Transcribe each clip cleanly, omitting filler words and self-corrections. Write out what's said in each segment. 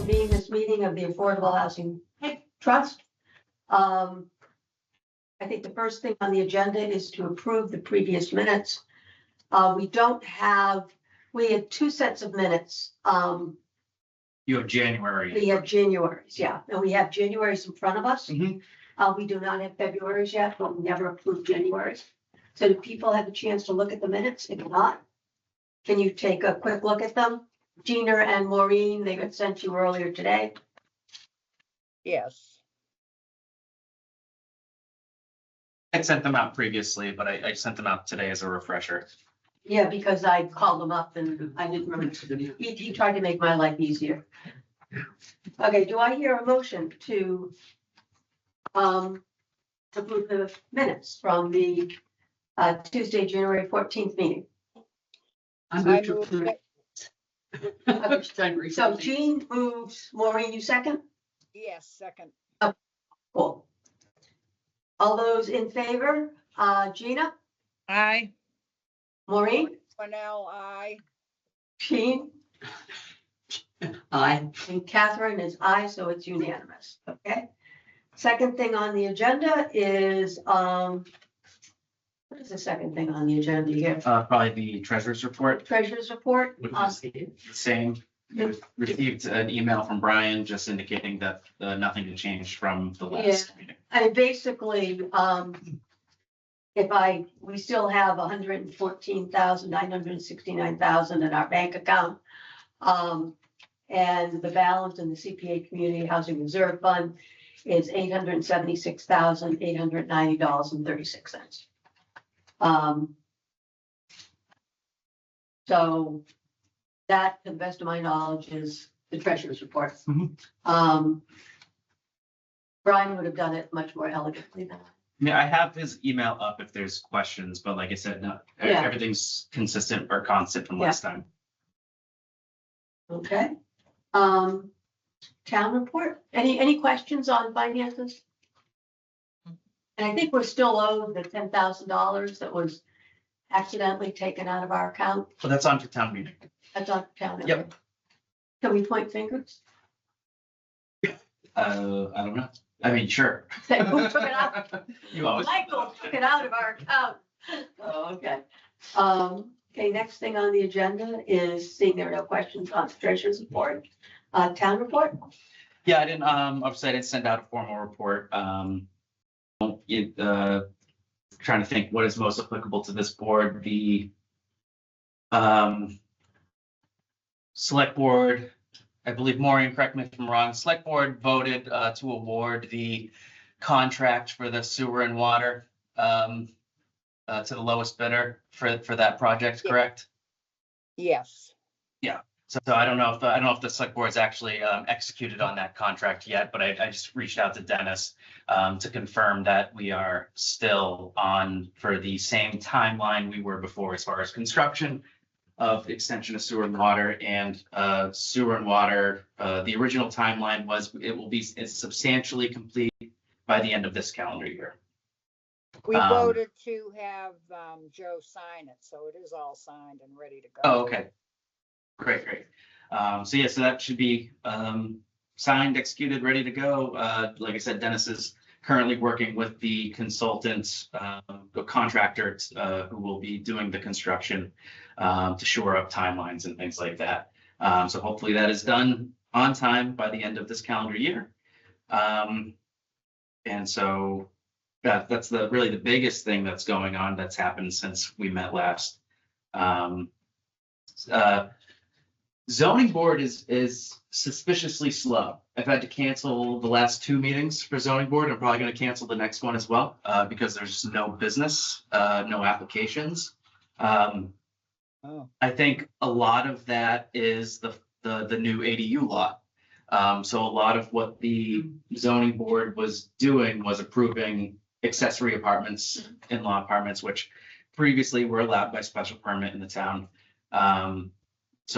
convene this meeting of the Affordable Housing Trust. I think the first thing on the agenda is to approve the previous minutes. We had two sets of minutes. You have January. We have January's, yeah, and we have January's in front of us. Mhm. We do not have February's yet, but we never approved January's. So do people have a chance to look at the minutes? If not, can you take a quick look at them? Gina and Maureen, they got sent you earlier today. Yes. I sent them out previously, but I sent them out today as a refresher. Yeah, because I called them up and I didn't remember. He tried to make my life easier. Okay, do I hear a motion to approve the minutes from the Tuesday, January 14th meeting? I move Okay, so Jean moves, Maureen, you second? Yes, second. Cool. All those in favor, Gina, Aye. Maureen, Cornell, aye. Jean, Aye. and Catherine is aye, so it's unanimous, okay? Second thing on the agenda is, what is the second thing on the agenda here? Probably the treasurer's report, Treasurer's report. which is the same. You received an email from Brian just indicating that nothing had changed from the last meeting. I mean, basically, we still have 114,969,000 in our bank account. And the balance in the CPA Community Housing Reserve Fund is $876,890.36. So that, to the best of my knowledge, is the treasurer's report. Mhm. Brian would have done it much more elegantly than I. Yeah, I have his email up if there's questions, but like I said, no, Yeah. everything's consistent or constant from last time. Okay. Town report, any questions on finances? And I think we're still owed the $10,000 that was accidentally taken out of our account. So that's on to town meeting. That's on town. Yep. Can we point fingers? I don't know. I mean, sure. Say, who took it out? You always. Michael took it out of our account. Oh, okay. Okay, next thing on the agenda is seeing there are no questions on the treasurer's report. Town report? Yeah, I didn't, obviously I didn't send out a formal report. Trying to think what is most applicable to this board, the select board, I believe Maureen, correct me if I'm wrong, select board voted to award the contract for the sewer and water to the lowest bidder for that project, Yeah. correct? Yes. So I don't know if the select board's actually executed on that contract yet, but I just reached out to Dennis to confirm that we are still on for the same timeline we were before as far as construction of extension of sewer and water sewer and water. The original timeline was it's substantially complete by the end of this calendar year. We voted to have Joe sign it, so it is all signed and ready to go. Oh, okay. Great. So yeah, so that should be signed, executed, ready to go. Like I said, Dennis is currently working with the consultant, the contractor who will be doing the construction to shore up timelines and things like that. So hopefully that is done on time by the end of this calendar year. And so that's really the biggest thing that's going on that's happened since we met last. Zoning board is suspiciously slow. I've had to cancel the last 2 meetings for zoning board. I'm probably going to cancel the next one as well because there's just no business, no applications. Oh. I think a lot of that is the new ADU law. So a lot of what the zoning board was doing was approving accessory apartments, in-law apartments, which previously were allowed by special permit in the town.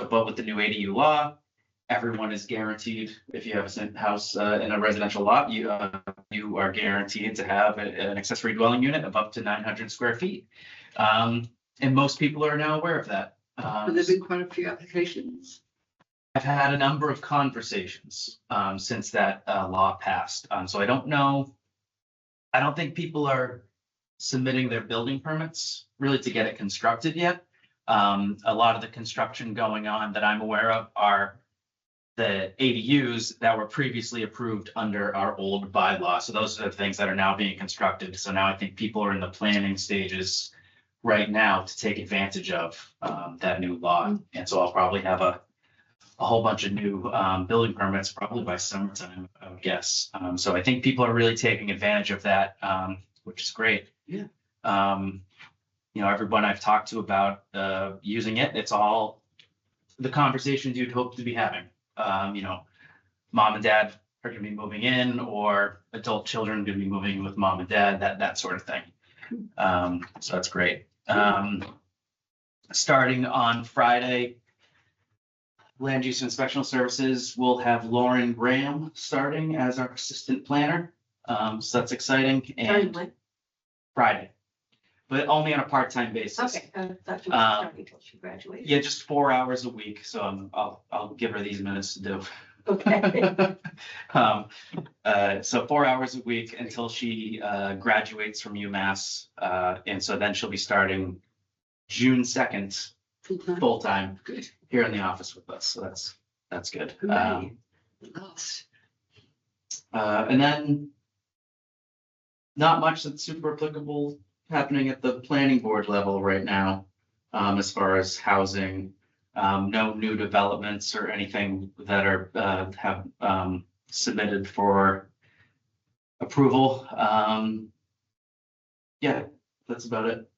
But with the new ADU law, everyone is guaranteed, if you have a house in a residential lot, you are guaranteed to have an accessory dwelling unit of up to 900 square feet. And most people are now aware of that. Have there been quite a few applications? I've had a number of conversations since that law passed. So I don't know. I don't think people are submitting their building permits really to get it constructed yet. A lot of the construction going on that I'm aware of are the ADUs that were previously approved under our old bylaw. So those are the things that are now being constructed. So now I think people are in the planning stages right now to take advantage of that new law. And so I'll probably have a whole bunch of new building permits probably by summertime, I would guess. So I think people are really taking advantage of that, which is great. Yeah. Everyone I've talked to about using it, it's all the conversations you'd hope to be having. Mom and dad are gonna be moving in, or adult children are gonna be moving in with mom and dad, that sort of thing. So that's great. Starting on Friday, Land Use Inspectional Services will have Lauren Graham starting as our assistant planner. So that's exciting. And Currently. Friday, but only on a part-time basis. Okay, I thought you were starting until she graduated. Yeah, just 4 hours a week. So I'll give her these minutes to do. Okay. So 4 hours a week until she graduates from UMass. And so then she'll be starting June 2nd, Full-time. full-time Good. here in the office with us. So that's good. Hooray. Last. And then not much that's super applicable happening at the planning board level right now, as far as housing. No new developments or anything that are have submitted for approval. Yeah, that's about it.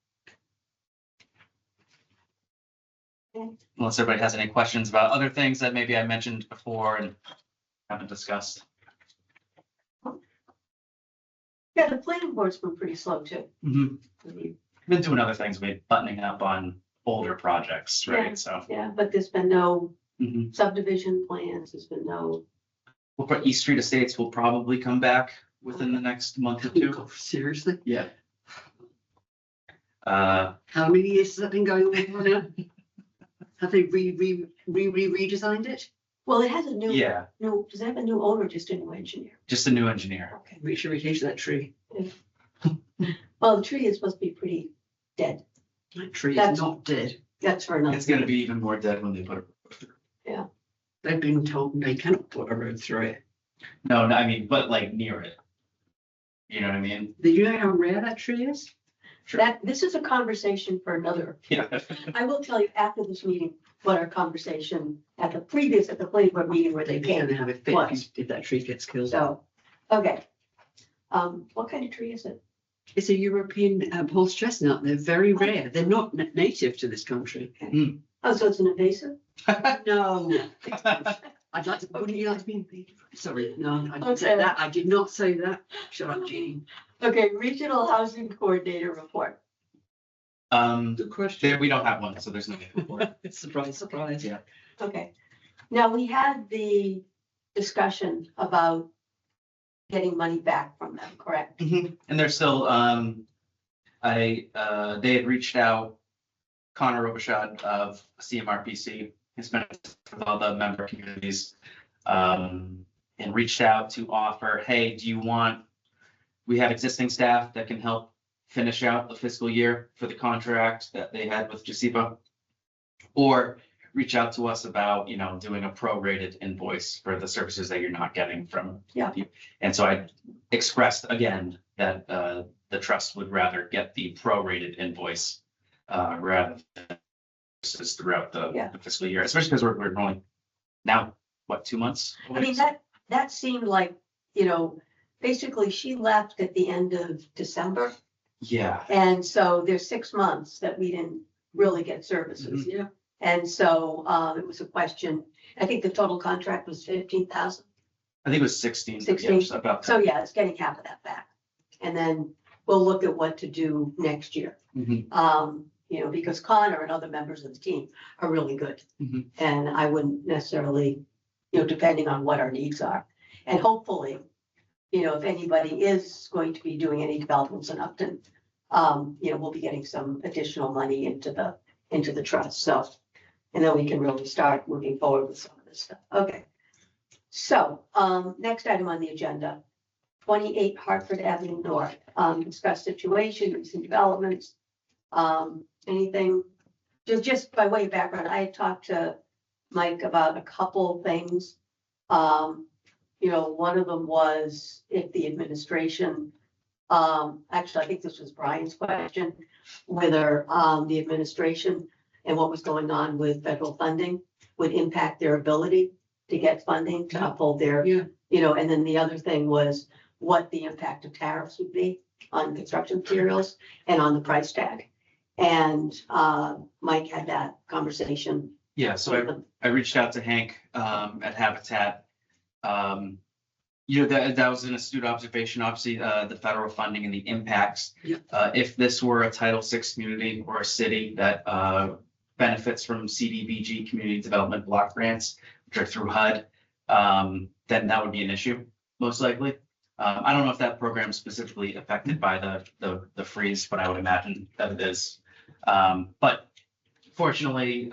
Okay. Unless everybody has any questions about other things that maybe I mentioned before and haven't discussed. Yeah, the planning board's been pretty slow too. Mhm. I mean, Been doing other things, maybe buttoning up on older projects, Yeah. right? So. yeah, but there's been no Mhm. subdivision plans, there's been no, Well, for East Street Estates will probably come back within the next month or two. God, seriously? Yeah. How many years has that been going on for now? Have they redesigned it? well, it has a new. Yeah, Does it have a new owner, or just a new engineer? just a new engineer. Okay. Make sure we change that tree. Well, the tree is supposed to be pretty dead. That tree That's- is not dead. That's for another. It's gonna be even more dead when they put it. They've been told they cannot put a road through it. No, I mean, but like near it. You know what I mean? Do you know how rare that tree is? That, this is a conversation for another. Yeah. I will tell you after this meeting, what our conversation at the planning board meeting where they They're came. gonna have a fit Was. if that tree gets killed. So, okay. What kind of tree is it? It's a European horse chestnut. They're very rare. They're not native to this country. Oh, so it's an invasive? No. I'd like to, wouldn't you like to be invaded? Sorry, no, I didn't say Okay. that. I did not say that. Shut up, Jeannie. Okay, Regional Housing Coordinator Report. Good question. There, we don't have one, so there's no report. Surprise, surprise. Yeah. Okay. Now, we had the discussion about getting money back from them, correct? And they're still, they had reached out, Connor Robichaud of CMRPC, has been with all the member communities, and reached out to offer, hey, do you want, we have existing staff that can help finish out the fiscal year for the contract that they had with Jasipa, or reach out to us about, doing a prorated invoice for the services that you're not getting from. Yeah. you. And so I expressed again that the trust would rather get the prorated invoice rather than services throughout Yeah. the fiscal year, especially because we're only now, what, 2 months? I mean, that seemed like, basically she left at the end of December. Yeah, And so there's 6 months that we didn't really get services. Yeah. And so it was a question, I think the total contract was 15,000. I think it was 16. 16. Yeah, about So yeah, it's getting half of that back. And then we'll look at what to do next year. Mhm. Because Connor and other members of the team are really good. Mhm. And I wouldn't necessarily, depending on what our needs are. And hopefully, if anybody is going to be doing any developments in Upton, we'll be getting some additional money into the trust. So, and then we can really start moving forward with some of this stuff. Okay. So, next item on the agenda, 28 Hartford Avenue North, discuss situation, recent developments. Anything, just by way of background, I had talked to Mike about a couple things. One of them was if the administration, actually, I think this was Brian's question, whether the administration and what was going on with federal funding would impact their ability to get funding to uphold their, Yeah. And then the other thing was what the impact of tariffs would be on construction materials and on the price tag. And Mike had that conversation. Yeah, so I reached out to Hank at Habitat. That was an astute observation, obviously, the federal funding and the impacts. Yeah. If this were a Title VI community or a city that benefits from CDBG, Community Development Block Grants, which are through HUD, then that would be an issue, most likely. I don't know if that program is specifically affected by the freeze, but I would imagine that it is. But fortunately,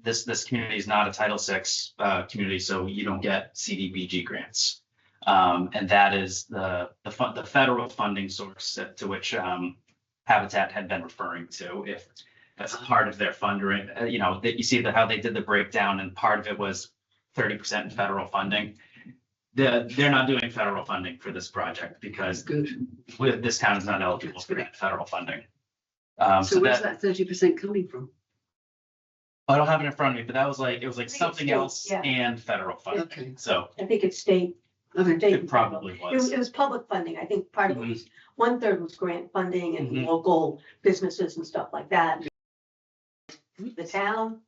this community is not a Title VI community, so you don't get CDBG grants. And that is the federal funding source to which Habitat had been referring to. If that's part of their funding, that you see how they did the breakdown, and part of it was 30% federal funding. They're not doing federal funding for this project because Good. this town is not eligible for that federal funding. So where's that 30% coming from? I don't have it in front of me, but it was like it's something state, else yeah. and federal funding. Okay. So I think it's state. Okay. state it probably was. It was public funding. I think part of it was, 1/3 was grant funding and Mhm. local businesses and stuff like that. The town,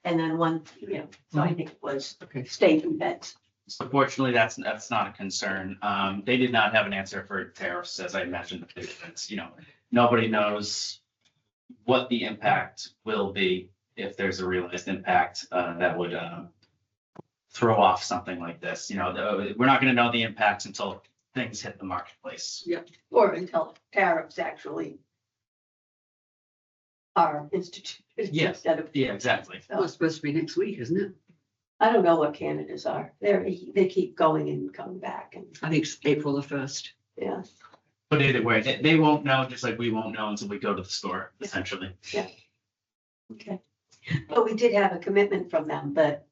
and then so I think it was Okay. state and feds. So fortunately, that's not a concern. They did not have an answer for tariffs, as I mentioned. It's, nobody knows what the impact will be if there's a realized impact that would throw off something like this. We're not going to know the impacts until things hit the marketplace. Or until tariffs actually are instituted Yeah. instead of. Yeah, exactly. Well, it's supposed to be next week, isn't it? I don't know what candidates are. They keep going and coming back and, I think it's April the 1st. yeah. But either way, they won't know, just like we won't know until we go to the store, essentially. Okay. But we did have a commitment from them that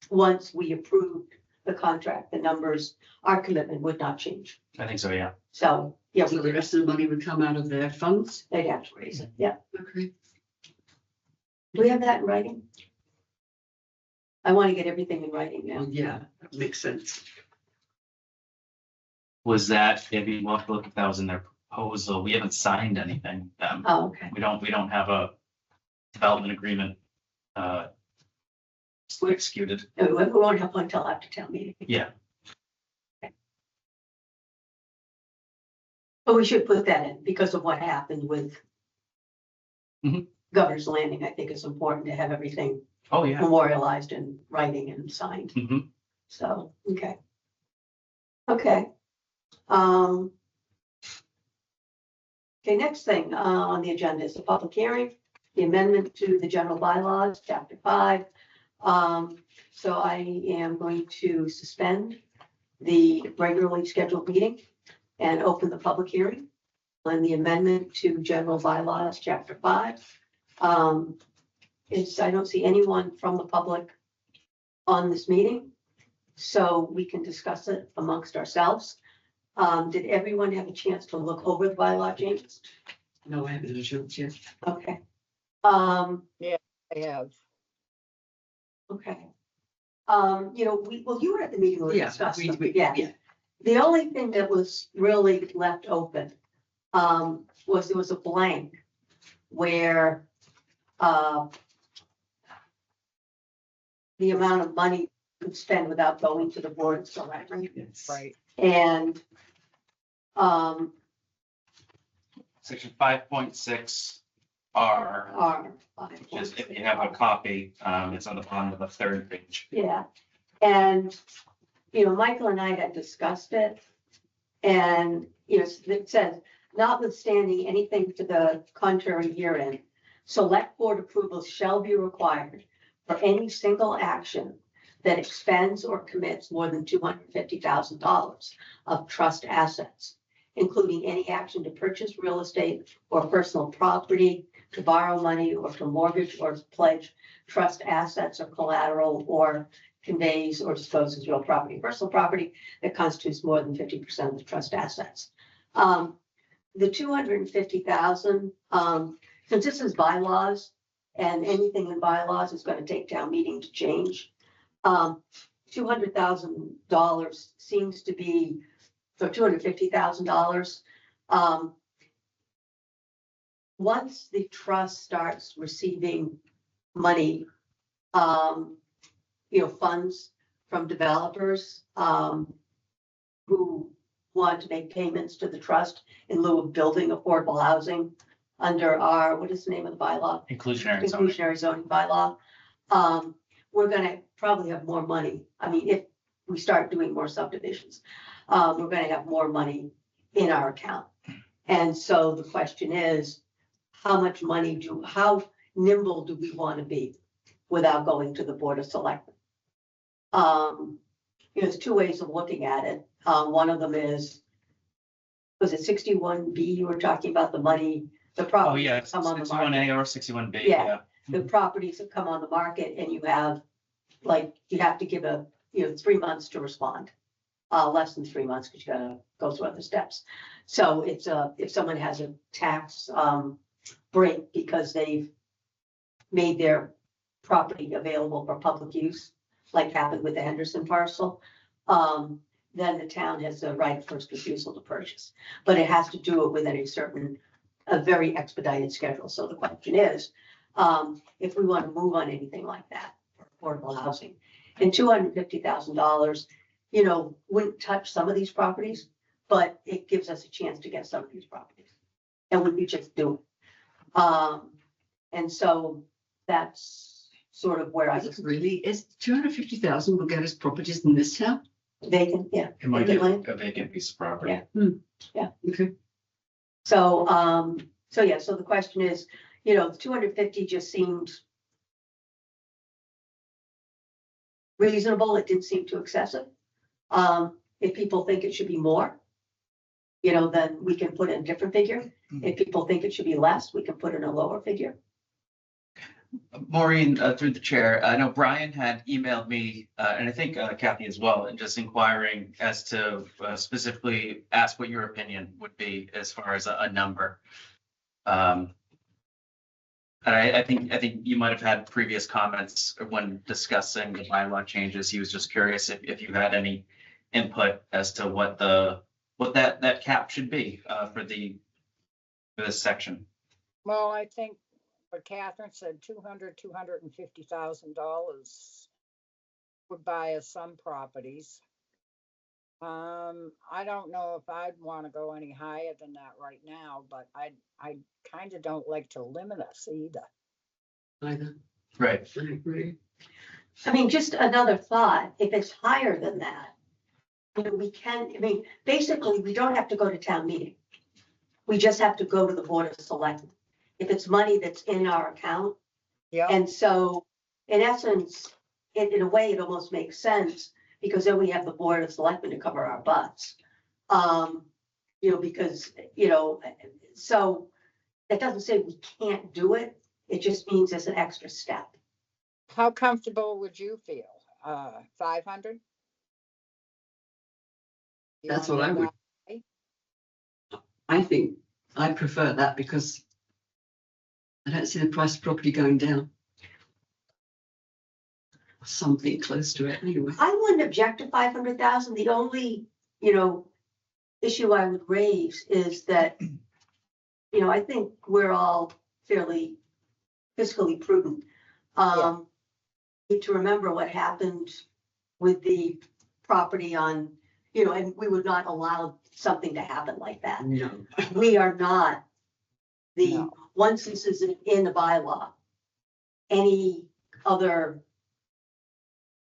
once we approved the contract, the numbers, our commitment would not change. I think so, yeah. So, yeah, So the rest of the money would come out of their funds? they'd have to raise it. Yeah. Okay. Do we have that in writing? I want to get everything in writing now. Well, yeah, that makes sense. Was that, maybe we'll have to look if that was in their proposal. We haven't signed anything. Oh, okay. We don't have a development agreement executed. No, we won't have one until after town meeting. Yeah. But we should put that in because of what happened with Mhm. Governor's Landing. I think it's important to have everything Oh, yeah. memorialized in writing and signed. Mhm. So, okay. Okay. Okay, next thing on the agenda is the public hearing, the amendment to the general bylaws, chapter 5. So I am going to suspend the regularly scheduled meeting and open the public hearing on the amendment to general bylaws, chapter 5. I don't see anyone from the public on this meeting, so we can discuss it amongst ourselves. Did everyone have a chance to look over the bylaw changes? No, I haven't had a chance yet. Okay. I have. Okay. You were at the meeting where we Yeah, discussed them. yeah. The only thing that was really left open, was there was a blank where, the amount of money you could spend without going to the board of selectmen. Yes. Right. And, Section 5.6 R, are. which is if you have a copy, it's on the bottom of the 3rd page. Yeah, and, Michael and I had discussed it. And, it says, notwithstanding anything to the contrary herein, select board approval shall be required for any single action that expends or commits more than $250,000 of trust assets, including any action to purchase real estate or personal property, to borrow money or to mortgage or pledge trust assets or collateral, or conveys or disposes real property, personal property that constitutes more than 50% of the trust assets. The 250,000, since this is bylaws and anything in bylaws is going to take town meeting to change, $200,000 seems to be, for $250,000. Once the trust starts receiving money, funds from developers who want to make payments to the trust in lieu of building affordable housing under our, what is the name of the bylaw? Inclusionary zoning. Inclusionary zoning bylaw. We're gonna probably have more money. I mean, if we start doing more subdivisions, we're gonna have more money in our account. And so the question is, how much money how nimble do we want to be without going to the Board of Selectmen? There's two ways of looking at it. One of them is, was it 61B? You were talking about the money, the Oh, properties yeah, that come on the 61A market. or 61B, Yeah. yeah. The properties that come on the market and you have, you have to give 3 months to respond. Less than 3 months because you gotta go through other steps. So it's if someone has a tax break because they've made their property available for public use, like happened with the Henderson parcel, then the town has the right of first refusal to purchase. But it has to do it within a very expedited schedule. So the question is, if we want to move on anything like that for affordable housing, and $250,000, wouldn't touch some of these properties, but it gives us a chance to get some of these properties. And we could just do it. And so that's sort of where I was Really, is 250,000 will get us properties in this town? vacant, yeah. It might vacant get land. a vacant piece of property. Yeah. Okay. So, so the question is, 250 just seemed reasonable. It didn't seem too excessive. If people think it should be more, then we can put in a different figure. If people think it should be less, we can put in a lower figure. Maureen, through the chair, I know Brian had emailed me, and I think Kathy as well, and just inquiring as to specifically ask what your opinion would be as far as a number. And I think you might have had previous comments when discussing the bylaw changes. He was just curious if you had any input as to what that cap should be for this section. Well, I think what Catherine said, $250,000 would buy us some properties. I don't know if I'd want to go any higher than that right now, but I kind of don't like to limit us either. Either. Right. I agree. I mean, just another thought, if it's higher than that, basically, we don't have to go to town meeting. We just have to go to the Board of Selectmen. If it's money that's in our account. Yeah. And so, in essence, in a way, it almost makes sense, because then we have the Board of Selectmen to cover our butts. So that doesn't say we can't do it. It just means it's an extra step. How comfortable would you feel? 500? That's what I would. I think I prefer that because I don't see the price of property going down. Something close to it anyway. I wouldn't object to 500,000. The only, issue I would raise is that, I think we're all fairly fiscally prudent. Need to remember what happened with the property on, and we would not allow something to happen like that. No. We are not No. once this is in the bylaw, any other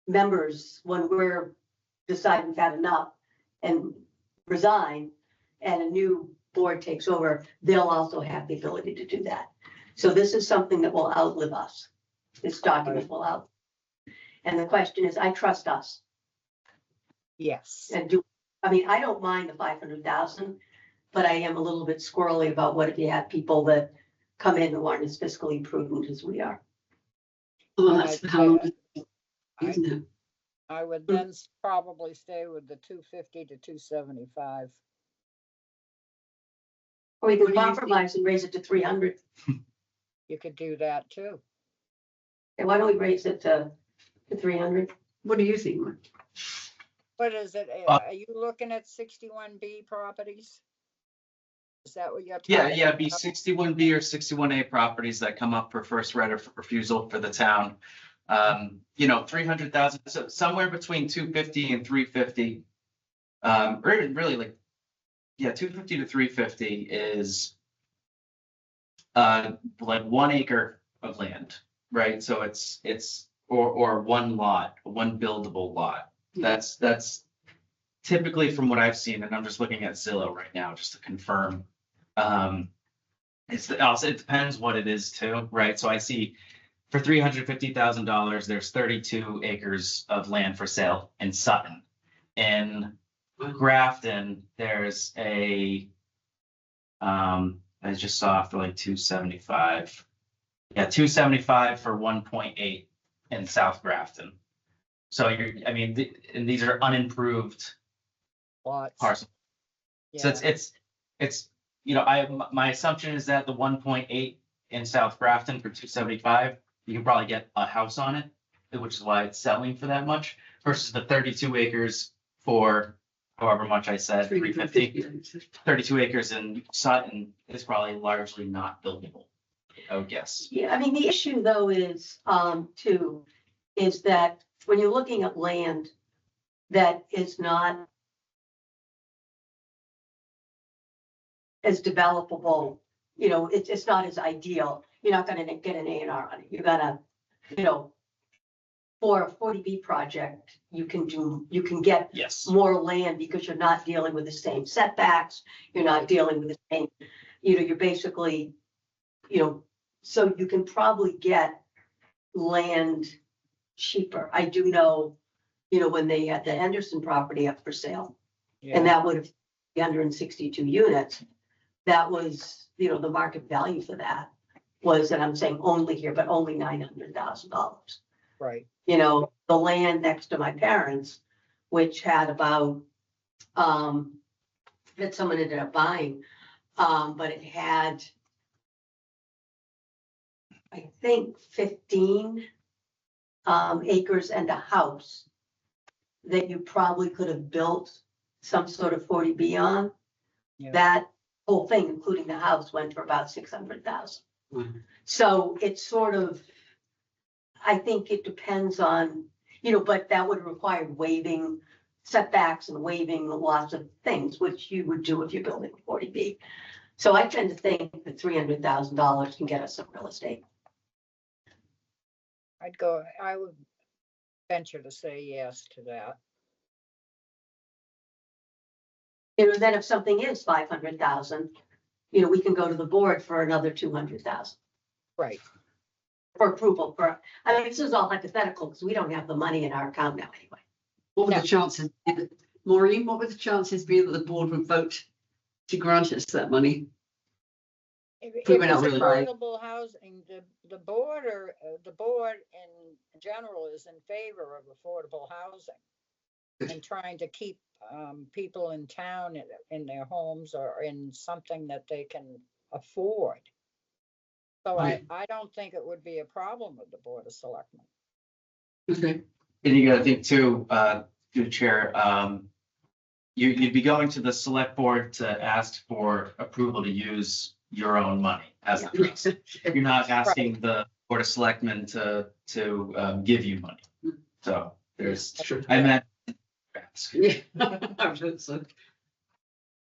members, when we're deciding we've had enough and resign and a new board takes over, they'll also have the ability to do that. So this is something that will outlive us. This document will outlive. And the question is, I trust us Yes. and I don't mind the 500,000, but I am a little bit squirrely about what if you have people that come in who aren't as fiscally prudent as we are. Well, that's I'd how, long, say isn't it? I would then probably stay with the 250 to 275. Or we can What do you think? compromise and raise it to 300. You could do that too. And why don't we raise it to 300? What do you think, Mike? What is it? Are you looking at 61B properties? Is that what you're? Yeah, talking it'd be about? 61B or 61A properties that come up for first right of refusal for the town. 300,000, so somewhere between 250 and 350. Or even really 250 to 350 is like 1 acre of land, right? So it's or one lot, one buildable lot. That's typically from what I've seen, and I'm just looking at Zillow right now just to confirm. It depends what it is too, right? So I see for $350,000, there's 32 acres of land for sale in Sutton. In Grafton, there's I just saw for like 275. Yeah, 275 for 1.8 in South Grafton. So and these are unimproved Lots. parcels. So Yeah. it's my assumption is that the 1.8 in South Grafton for 275, you can probably get a house on it, which is why it's selling for that much, versus the 32 acres for however much I said, 350. 32 acres in Sutton is probably largely not buildable, I would guess. Yeah, I mean, the issue though is, too, is that when you're looking at land that is not as developable, it's not as ideal. You're not gonna get an A&R on it. You're gonna, for a 40B project, you can get Yes. more land because you're not dealing with the same setbacks. You're not dealing with the same, you're basically, so you can probably get land cheaper. I do know, when they had the Henderson property up for sale, and that would have 162 units. That was, the market value for that was, and I'm saying only here, but only $900,000. Right. The land next to my parents, which had about, that someone ended up buying, but it had, I think, 15 acres and a house that you probably could have built some sort of 40B on. Yeah. That whole thing, including the house, went for about 600,000. Mhm. So it's sort of, I think it depends on, but that would require waiving setbacks and waiving lots of things, which you would do if you're building a 40B. So I tend to think that $300,000 can get us some real estate. I would venture to say yes to that. Then if something is 500,000, we can go to the board for another 200,000 Right. for approval this is all hypothetical because we don't have the money in our account now anyway. What would Yeah. the chances, Maureen, what would the chances be that the board would vote to grant us that money? If We it went out was really high. affordable housing, the board in general is in favor of affordable housing Good. and trying to keep people in town in their homes or in something that they can afford. So Right. I don't think it would be a problem with the Board of Selectmen. Okay. And you gotta think too, through the chair, you'd be going to the select board to ask for approval to use your own money as the trust. You're not asking the board of selectmen to give you money. So there's, Sure. I meant. Yeah. I would so.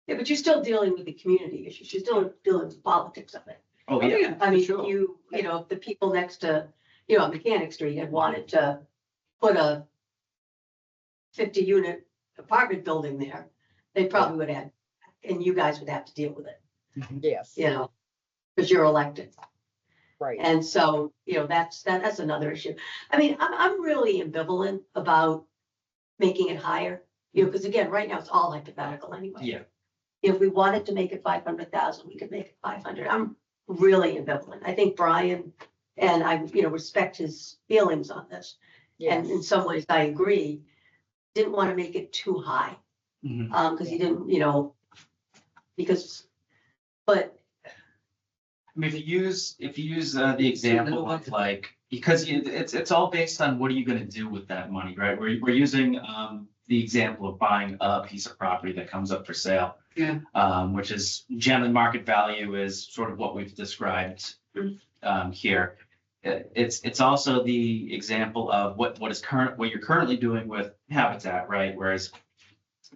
Yeah, but you're still dealing with the community issues. You're still dealing with the politics of it. Oh, yeah. I for mean, sure. if the people next to, on Mechanic Street had wanted to put a 50-unit apartment building there, they probably would have, and you guys would have to deal with it, Yes. because you're elected. Right. And so, that's another issue. I mean, I'm really ambivalent about making it higher, because again, right now it's all hypothetical anyway. Yeah, If we wanted to make it 500,000, we could make it 500. I'm really ambivalent. I think Brian, and I, respect his feelings on this. And in Yes, some ways I agree, didn't want to make it too high. mhm. Because he didn't, but I mean, if you use the example of like, because it's all based on what are you gonna do with that money, right? We're using the example of buying a piece of property that comes up for sale. Yeah. Which is generally market value is sort of what we've described here. It's also the example of what you're currently doing with Habitat, right? Whereas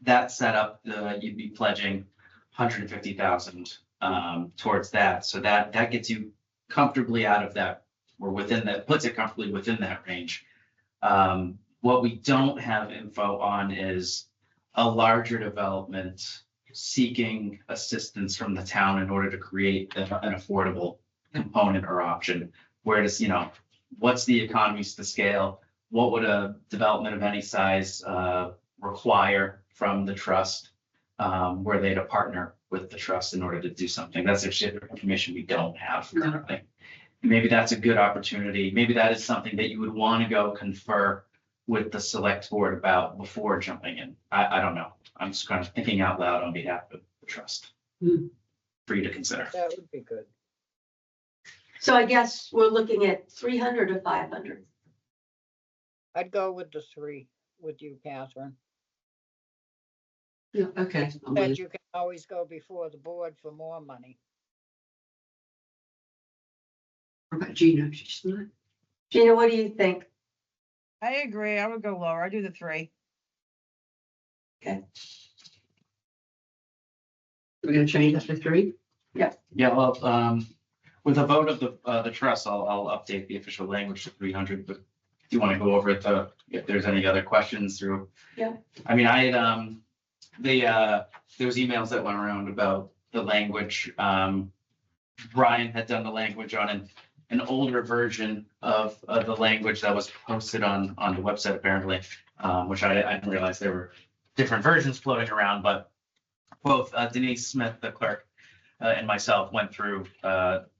that setup, you'd be pledging 150,000 towards that. So that gets you comfortably out of that, or within that, puts it comfortably within that range. What we don't have info on is a larger development seeking assistance from the town in order to create an affordable component or option. Where does, what's the economies to scale? What would a development of any size require from the trust? Were they to partner with the trust in order to do something? That's information we don't have currently. Maybe that's a good opportunity. Maybe that is something that you would want to go confer with the select board about before jumping in. I don't know. I'm just kind of thinking out loud on behalf of the trust. Hmm. For you to consider. that would be good. so I guess we're looking at 300 or 500. I'd go with the 3 with you, Catherine. Yeah, okay. I'm But with you can always go before the board for more money. What about Gina? She's not. Gina, what do you think? I agree. I would go lower. I do the 3. Okay, We're gonna change that to 3? Yeah, well, with a vote of the trust, I'll update the official language to 300, but do you want to go over it, if there's any other questions through? Yeah. I mean, I had, there was emails that went around about the language. Brian had done the language on an older version of the language that was posted on the website apparently, which I didn't realize there were different versions floating around, but both Denise Smith, the clerk, and myself went through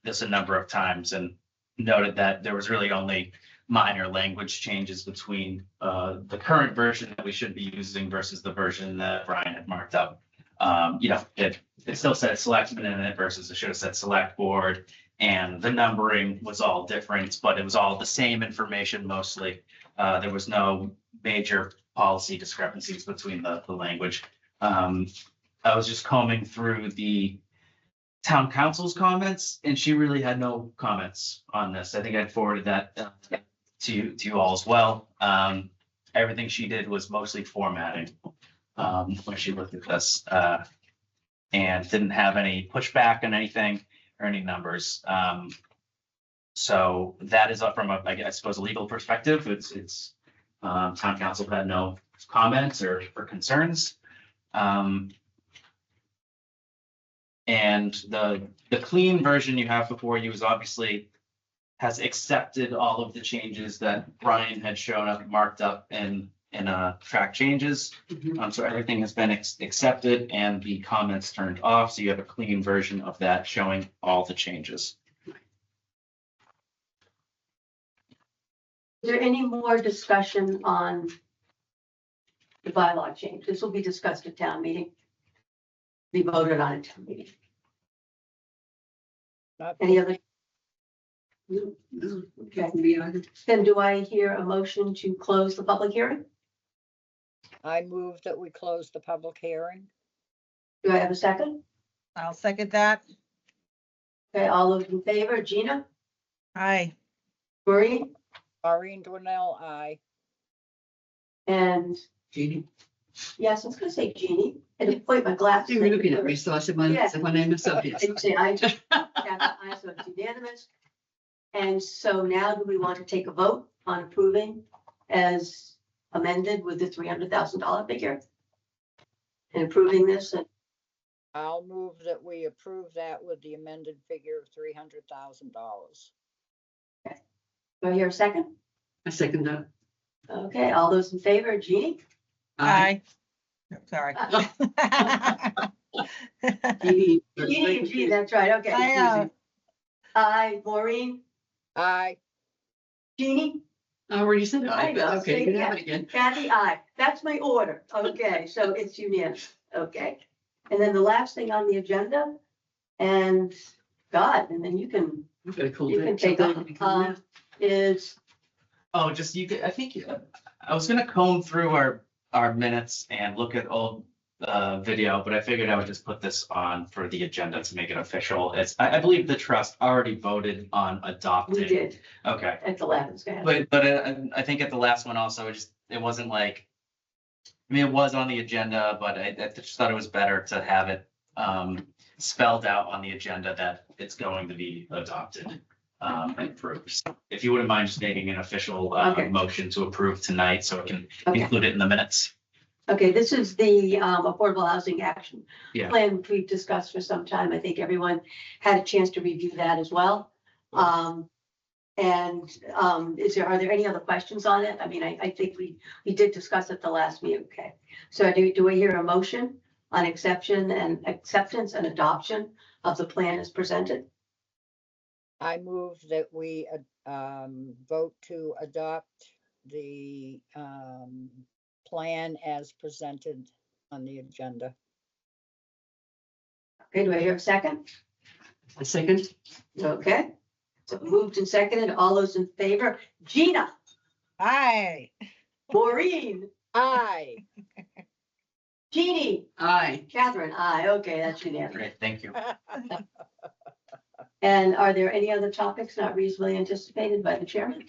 this a number of times and noted that there was really only minor language changes between the current version that we should be using versus the version that Brian had marked up. It still said selectmen in it versus it should have said select board, and the numbering was all different, but it was all the same information mostly. There was no major policy discrepancies between the language. I was just combing through the town council's comments, and she really had no comments on this. I think I forwarded that to you all as well. Everything she did was mostly formatting when she looked at this, and didn't have any pushback on anything or any numbers. So that is up from I suppose a legal perspective. It's town council had no comments or concerns. And the clean version you have before you is obviously has accepted all of the changes that Brian had shown up, marked up in track changes. Mhm. So everything has been accepted and the comments turned off. So you have a clean version of that showing all the changes. is there any more discussion on the bylaw change? This will be discussed at town meeting. Be voted on at town meeting. Not Any other, No, no, Okay. okay. Me either. then do I hear a motion to close the public hearing? I move that we close the public hearing. Do I have a second? I'll second that. Okay, all those in favor, Gina, Aye. Maureen, Maureen Dwinell, aye. and Jeannie. yes, I was gonna say Jeannie, I didn't point my glasses. You were looking at me, so I said Yeah. my name myself, yes. And say aye. Kathy, aye, so it's unanimous. And so now do we want to take a vote on approving as amended with the $300,000 figure? And approving this, and I'll move that we approve that with the amended figure of $300,000. Do I hear a second? I second that. Okay, all those in favor, Jeannie? Aye. Sorry. Jeannie, Jeannie, Jeannie, that's right, okay. I, Aye, Maureen, Aye. Jeannie, I already said it, I know, but okay, you can see, have yeah. it again. Kathy, aye. That's my order. Okay, so it's unanimous. Okay. And then the last thing on the agenda, and God, and then you can We've got a cool You day. can take over. Is, Oh, just you could, I think, I was gonna comb through our minutes and look at old video, but I figured I would just put this on for the agenda to make it official. I believe the trust already voted on adopting. we did Okay, at the last. but I think at the last one also, it wasn't like, I mean, it was on the agenda, but I just thought it was better to have it spelled out on the agenda that it's going to be adopted and approved. If you wouldn't mind just making an official Okay. motion to approve tonight, so it can Okay. include it in the minutes. Okay, this is the Affordable Housing Action Yeah. Plan, which we've discussed for some time. I think everyone had a chance to review that as well. Are there any other questions on it? I mean, I think we did discuss it the last meeting. Okay. So do I hear a motion on acceptance and adoption of the plan as presented? I move that we vote to adopt the plan as presented on the agenda. Okay, do I hear a second? A second. Okay. So moved and seconded. All those in favor? Gina, aye. Maureen, Aye. Jeannie, Aye. Catherine, aye. Okay, that's unanimous. Great, thank you. And are there any other topics not reasonably anticipated by the chairman?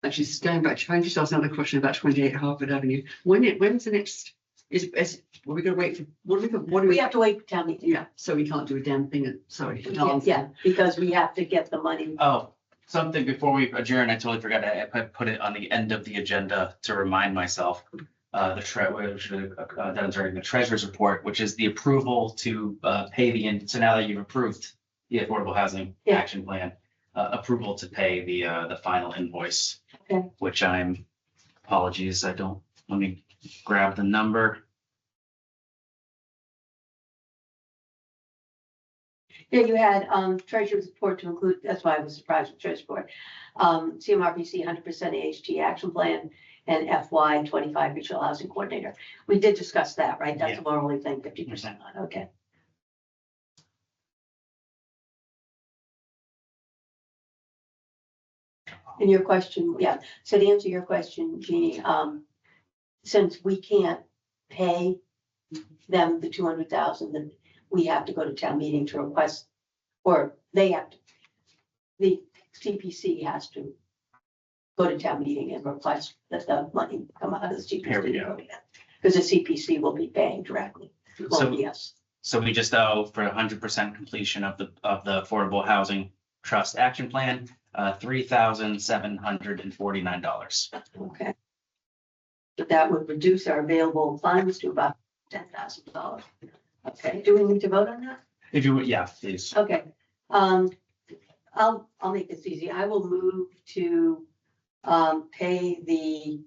Actually, going back, trying to ask another question about 28 Harvard Avenue. When's the next, are we gonna wait for, what do We we? have to wait for town meeting. Yeah, so we can't do a damn thing, sorry. Yeah, because we have to get the money. Oh, something before we adjourn, I totally forgot. I put it on the end of the agenda to remind myself. The treasurer's report, which is the approval to pay so now that you've approved the Affordable Housing Yeah. Action Plan, approval to pay the final invoice. Okay. Which apologies, let me grab the number. Yeah, you had treasurer's report to include, that's why I was surprised with treasurer's report. CMRPC 100% AHT action plan and FY 25 regional housing coordinator. We did discuss that, right? That's Yeah. what we're only paying 50% on. Okay. And your question, yeah, so to answer your question, Jeannie, since we can't pay them the 200,000, then we have to go to town meeting to request, or they have to, the CPC has to go to town meeting and request that the money come out of the CPC. Here we go. Because the CPC will be paying directly, So, won't be us. so we just owe for 100% completion of the Affordable Housing Trust Action Plan, $3,749. Okay. But that would reduce our available funds to about $10,000. Okay, do we need to vote on that? If you would, yeah, please. Okay, I'll make this easy. I will move to pay the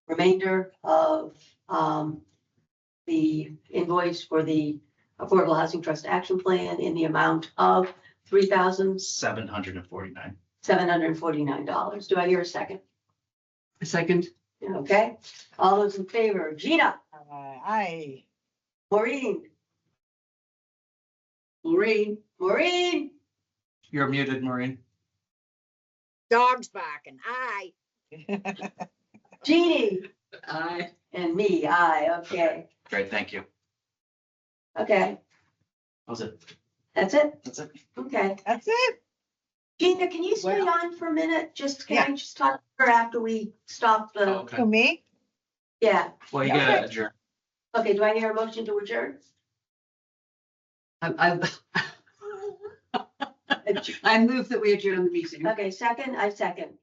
remainder of the invoice for the Affordable Housing Trust Action Plan in the amount of $749. $3,749. Do I hear a second? A second. Okay, all those in favor, Gina, Aye. Maureen, Maureen, You're muted, Maureen. Dogs barking. Aye. Jeannie, Aye. and me, aye, okay, Great, thank you. okay, That was it. that's it, That's it. okay. That's it. Gina, can you stay on for a minute? Can I just talk to her after we stop the, Okay. To me? yeah, Well, you Okay. gotta adjourn. okay, do I hear a motion to adjourn? I move that we adjourn the meeting. Okay, second, I second.